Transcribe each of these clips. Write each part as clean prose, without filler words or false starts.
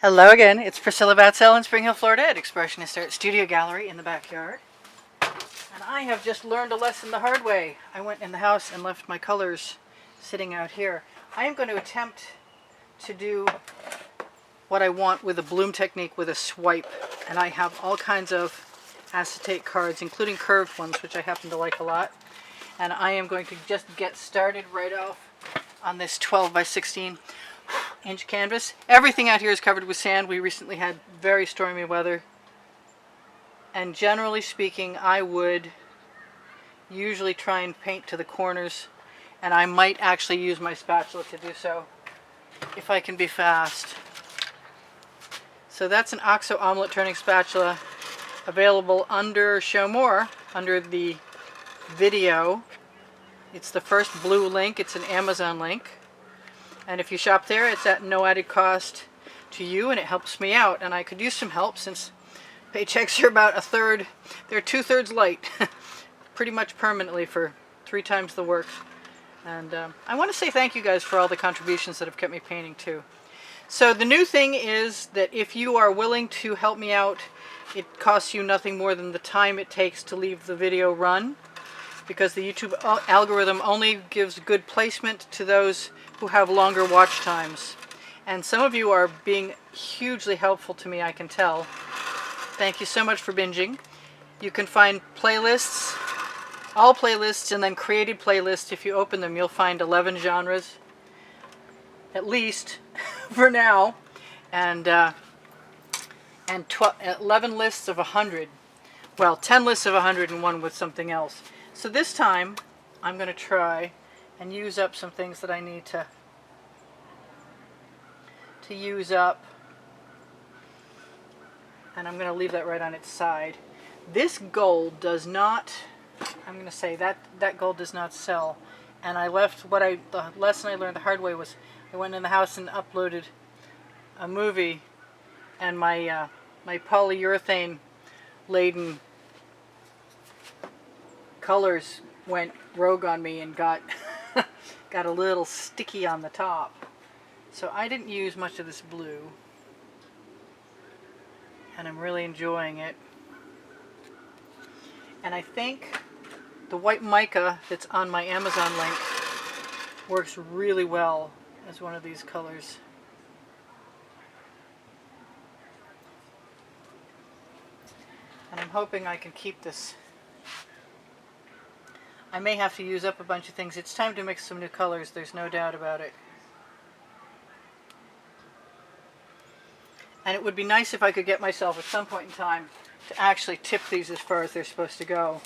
Hello again, it's Priscilla Batzell in Spring Hill, Florida at Expressionist Art Studio Gallery in the backyard. And I have just learned a lesson the hard way. I went in the house and left my colors sitting out here. I am going to attempt to do what I want with a bloom technique with a swipe. And I have all kinds of acetate cards, including curved ones, which I happen to like a lot. And I am going to just get started right off on this 12 by 16 inch canvas. Everything out here is covered with sand. We recently had very stormy weather, and generally speaking I would usually try and paint to the corners, and I might actually use my spatula to do so if I can be fast. So that's an OXO omelet turning spatula, available under Show More, under the video. It's the first blue link. It's an Amazon link. And if you shop there, it's at no added cost to you, and it helps me out. And I could use some help since paychecks are about a third. They're 2/3 light, pretty much permanently for 3 times the work. And I want to say thank you guys for all the contributions that have kept me painting too. So the new thing is that if you are willing to help me out, it costs you nothing more than the time it takes to leave the video run, because the YouTube algorithm only gives good placement to those who have longer watch times. And some of you are being hugely helpful to me, I can tell. Thank you so much for binging. You can find playlists, all playlists, and then created playlists. If you open them, you'll find 11 genres, at least, for now, and 11 lists of 100. Well, 10 lists of 100 and one with something else. So this time, I'm going to try and use up some things that I need to use up. And I'm going to leave that right on its side. This gold does not, I'm going to say that gold does not sell. And I left the lesson I learned the hard way was I went in the house and uploaded a movie, and my polyurethane laden colors went rogue on me and got got a little sticky on the top. So I didn't use much of this blue, and I'm really enjoying it. And I think the white mica that's on my Amazon link works really well as one of these colors. And I'm hoping I can keep this. I may have to use up a bunch of things. It's time to mix some new colors, there's no doubt about it. And it would be nice if I could get myself at some point in time to actually tip these as far as they're supposed to go.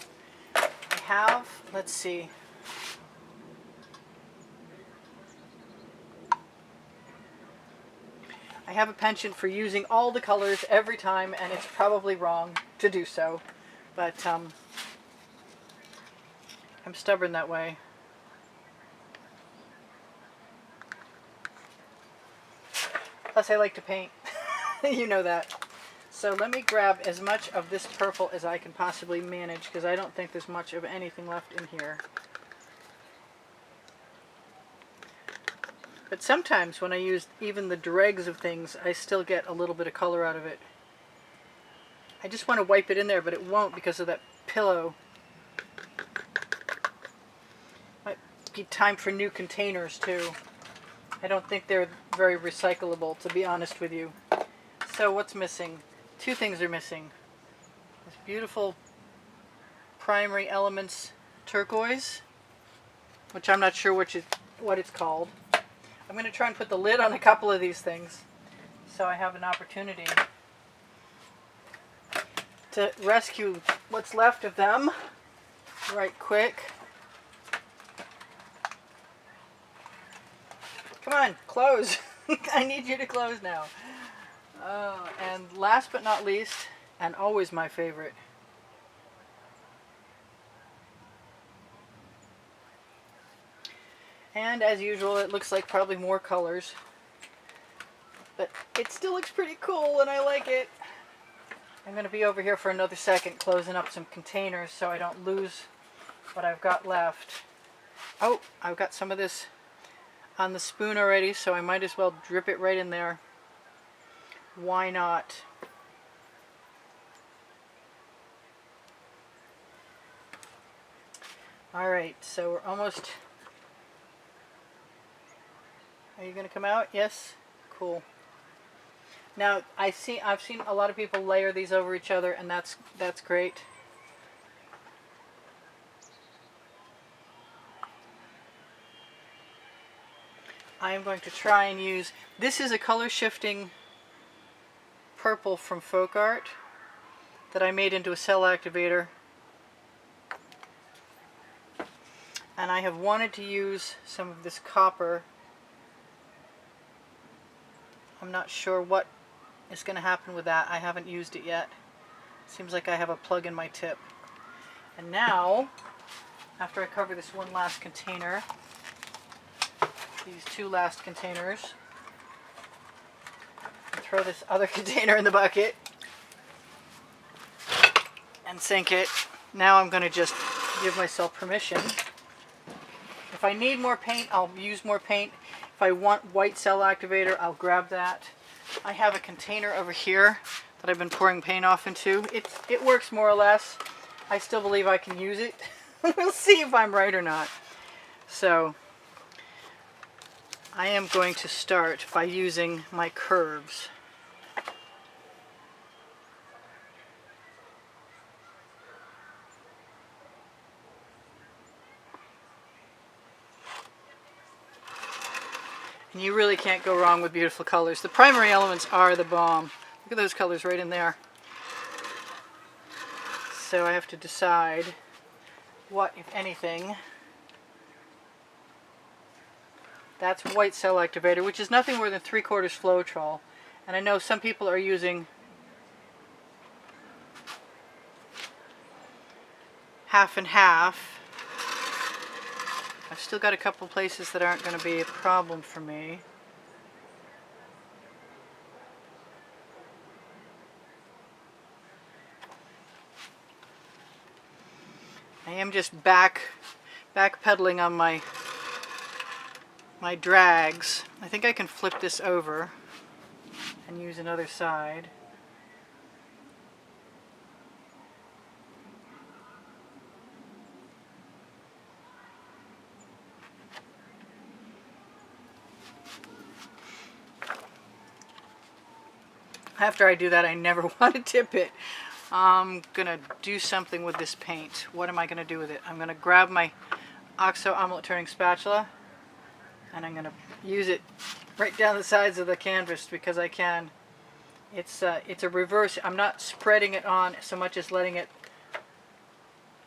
I have, let's see, I have a penchant for using all the colors every time, and it's probably wrong to do so, but I'm stubborn that way. Plus I like to paint. You know that. So let me grab as much of this purple as I can possibly manage, because I don't think there's much of anything left in here. But sometimes when I use even the dregs of things, I still get a little bit of color out of it. I just want to wipe it in there, but it won't because of that pillow. Might be time for new containers too. I don't think they're very recyclable, to be honest with you. So what's missing? 2 things are missing. This beautiful Primary Elements turquoise, which I'm not sure what it's called. I'm going to try and put the lid on a couple of these things so I have an opportunity to rescue what's left of them right quick. Come on, close. I need you to close now. And last but not least, and always my favorite, and as usual it looks like probably more colors, but it still looks pretty cool and I like it. I'm going to be over here for another second closing up some containers so I don't lose what I've got left. Oh, I've got some of this on the spoon already, so I might as well drip it right in there. why not? Alright, so we're almost... Are you going to come out? Yes? Cool. Now, I've seen a lot of people layer these over each other, and that's great. I am going to try and use... This is a color shifting purple from Folk Art that I made into a cell activator. And I have wanted to use some of this copper. I'm not sure what is going to happen with that. I haven't used it yet. Seems like I have a plug in my tip. And now, after I cover this one last container, these two last containers, and throw this other container in the bucket and sink it. Now I'm going to just give myself permission. If I need more paint, I'll use more paint. If I want white cell activator, I'll grab that. I have a container over here that I've been pouring paint off into. It works more or less. I still believe I can use it. We'll see if I'm right or not. So I am going to start by using my curves. And you really can't go wrong with beautiful colors. The primary elements are the bomb. Look at those colors right in there. So I have to decide what, if anything. That's white cell activator, which is nothing more than 3/4 Floetrol. And I know some people are using half and half. I've still got a couple places that aren't going to be a problem for me. I am just backpedaling on my drags. I think I can flip this over and use another side. After I do that, I never want to tip it. I'm going to do something with this paint. What am I going to do with it? I'm going to grab my OXO omelet turning spatula and I'm going to use it right down the sides of the canvas because I can. It's a reverse. I'm not spreading it on so much as letting it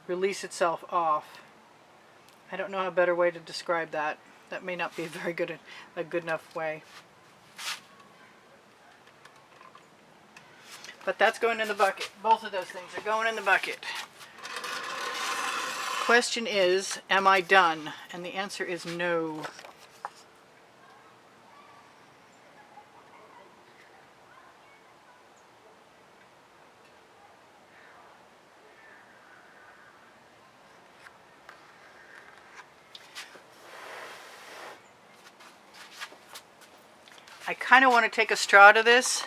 release itself off. I don't know a better way to describe that. That may not be a good enough way. But that's going in the bucket. Both of those things are going in the bucket. Question is, am I done? And the answer is no. I kind of want to take a straw to this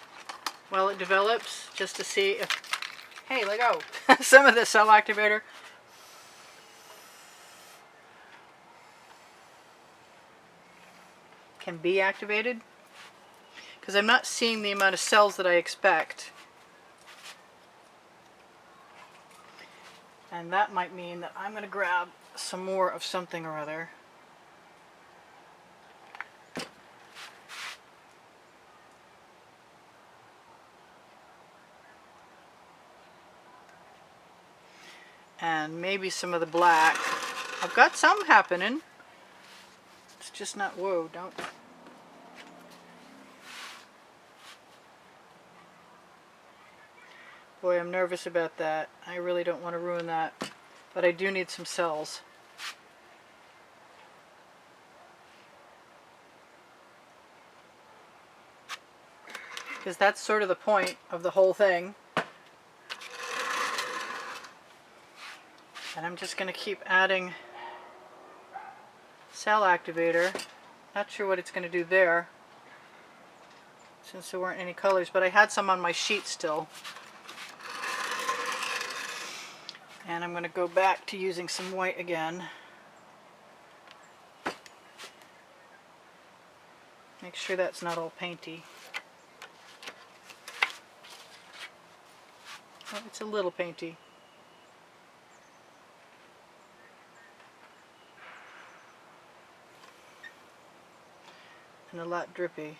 while it develops, just to see if, hey, let go, some of the cell activator. Can be activated, because I'm not seeing the amount of cells that I expect. And that might mean that I'm going to grab some more of something or other. And maybe some of the black. I've got some happening. It's just not, whoa, don't. Boy, I'm nervous about that. I really don't want to ruin that. But I do need some cells. Because that's sort of the point of the whole thing. And I'm just going to keep adding cell activator. Not sure what it's going to do there. since there weren't any colors, but I had some on my sheet still. And I'm going to go back to using some white again. Make sure that's not all painty. Oh, it's a little painty. And a lot drippy.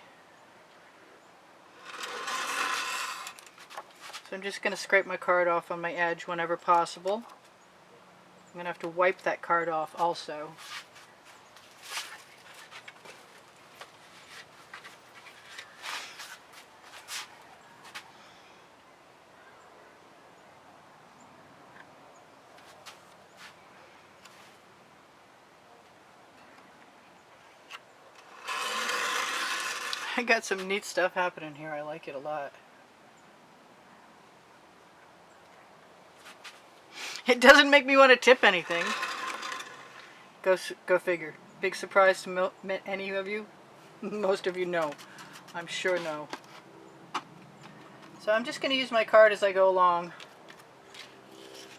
So I'm just going to scrape my card off on my edge whenever possible. I'm going to have to wipe that card off also. I got some neat stuff happening here. I like it a lot. It doesn't make me want to tip anything. Go figure. Big surprise to any of you? Most of you know. I'm sure no. So I'm just going to use my card as I go along.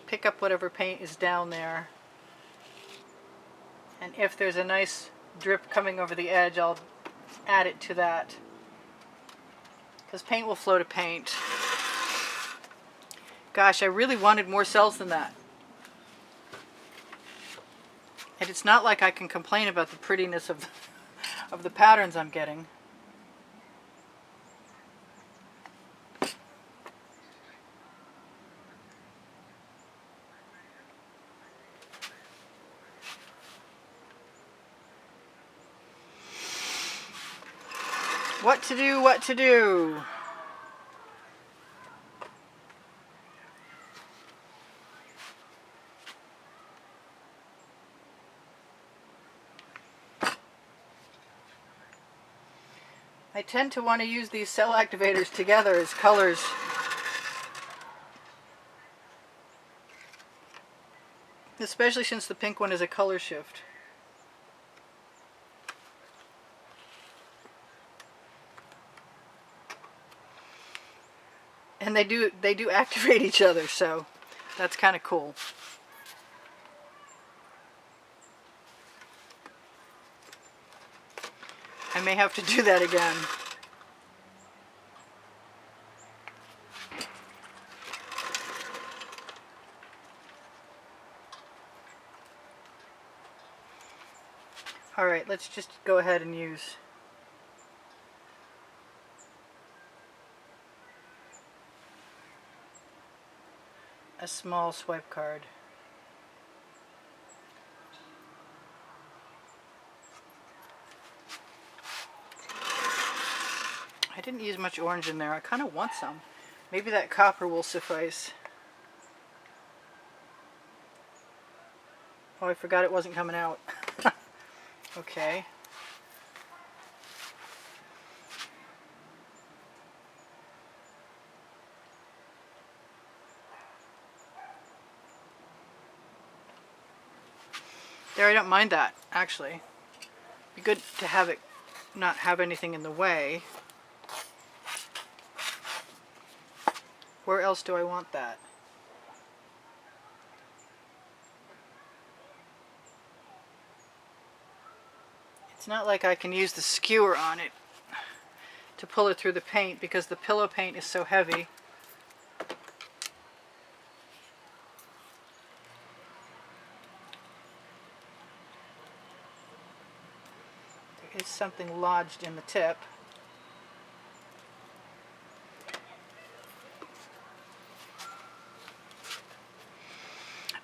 Pick up whatever paint is down there. And if there's a nice drip coming over the edge, I'll add it to that. Because paint will flow to paint. Gosh, I really wanted more cells than that. And it's not like I can complain about the prettiness of the patterns I'm getting. What to do, what to do? I tend to want to use these cell activators together as colors. Especially since the pink one is a color shift. And they do activate each other, so that's kind of cool. I may have to do that again. Alright, let's just go ahead and use a small swipe card. I didn't use much orange in there. I kind of want some. Maybe that copper will suffice. Oh, I forgot it wasn't coming out. Okay. There, I don't mind that, actually. Be good to have it not have anything in the way. Where else do I want that? It's not like I can use the skewer on it to pull it through the paint because the pillow paint is so heavy. There is something lodged in the tip.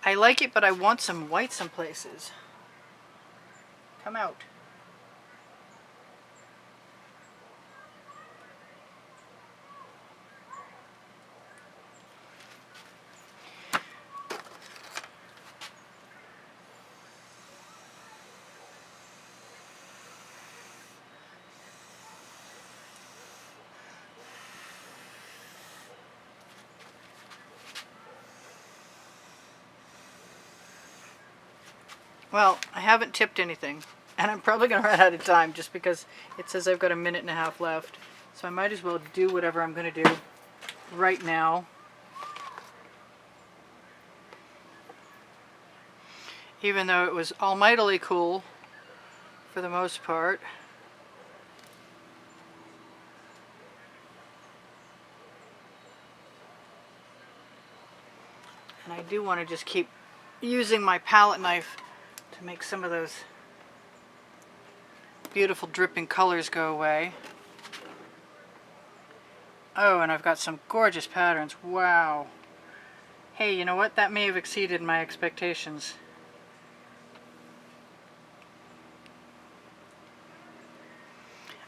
I like it, but I want some white some places. Come out. Well, I haven't tipped anything, and I'm probably going to run out of time just because it says I've got a minute and a half left. So I might as well do whatever I'm going to do right now. Even though it was almightily cool for the most part. And I do want to just keep using my palette knife to make some of those beautiful dripping colors go away. Oh, and I've got some gorgeous patterns. Wow. Hey, you know what? That may have exceeded my expectations.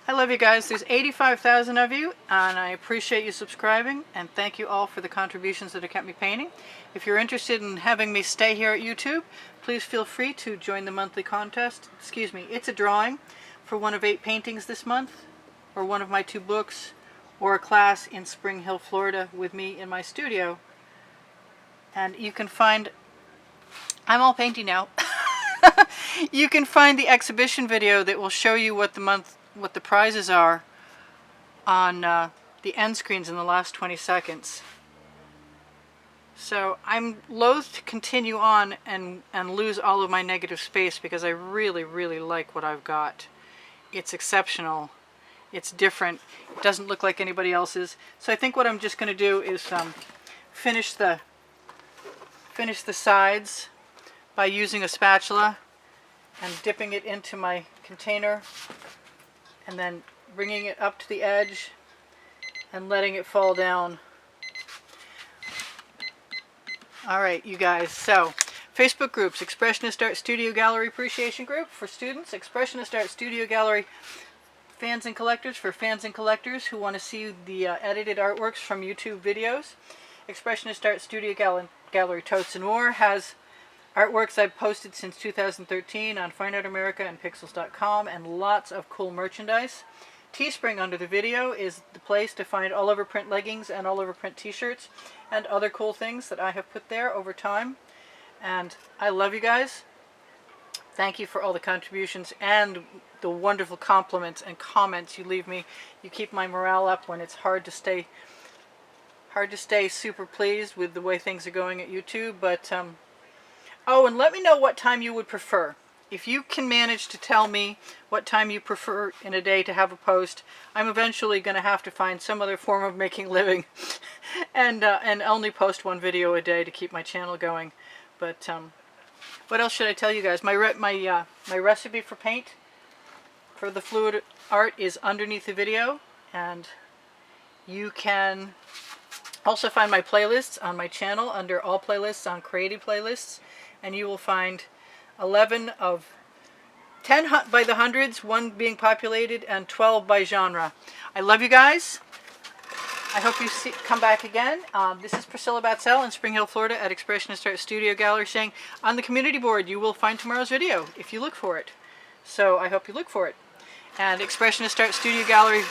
I love you guys. There's 85,000 of you, and I appreciate you subscribing, and thank you all for the contributions that have kept me painting. If you're interested in having me stay here at YouTube, please feel free to join the monthly contest. Excuse me, it's a drawing for one of 8 paintings this month, or one of my 2 books, or a class in Spring Hill, Florida with me in my studio. And you can find, I'm all painting now. You can find the exhibition video that will show you what the prizes are on the end screens in the last 20 seconds. So I'm loath to continue on and lose all of my negative space, because I really, really like what I've got. It's exceptional. It's different. It doesn't look like anybody else's. So I think what I'm just going to do is finish the sides by using a spatula and dipping it into my container, and then bringing it up to the edge and letting it fall down. Alright, you guys, so Facebook groups: Expressionist Art Studio Gallery Appreciation Group for students, Expressionist Art Studio Gallery Fans and Collectors for fans and collectors who want to see the edited artworks from YouTube videos. Expressionist Art Studio Gallery Totes and More has artworks I've posted since 2013 on Fine Art America and Pixels.com, and lots of cool merchandise. Teespring under the video is the place to find all over print leggings and all over print t-shirts and other cool things that I have put there over time. And I love you guys. Thank you for all the contributions and the wonderful compliments and comments you leave me. You keep my morale up when it's hard to stay super pleased with the way things are going at YouTube. But oh, and let me know what time you would prefer. If you can manage to tell me what time you prefer in a day to have a post, I'm eventually going to have to find some other form of making a living and only post 1 video a day to keep my channel going. But what else should I tell you guys? My recipe for paint for the fluid art is underneath the video, and you can also find my playlists on my channel under all playlists on creative playlists, and you will find 11 of 10 by the hundreds, 1 being populated, and 12 by genre. I love you guys. I hope you come back again. This is Priscilla Batzell in Spring Hill, Florida at Expressionist Art Studio Gallery, saying on the community board you will find tomorrow's video if you look for it. So I hope you look for it. And Expressionist Art Studio Gallery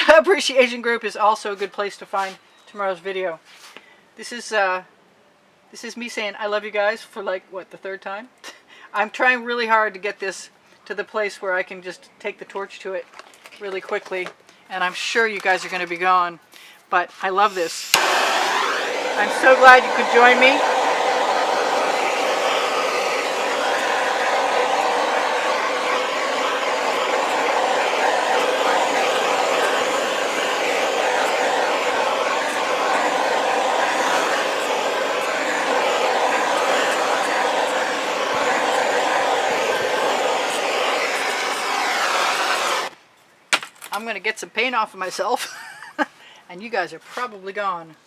appreciation group is also a good place to find tomorrow's video. This is me saying I love you guys for, like, what, the 3rd time? I'm trying really hard to get this to the place where I can just take the torch to it really quickly, and I'm sure you guys are going to be gone, but I love this. I'm so glad you could join me. I'm going to get some paint off of myself, and you guys are probably gone.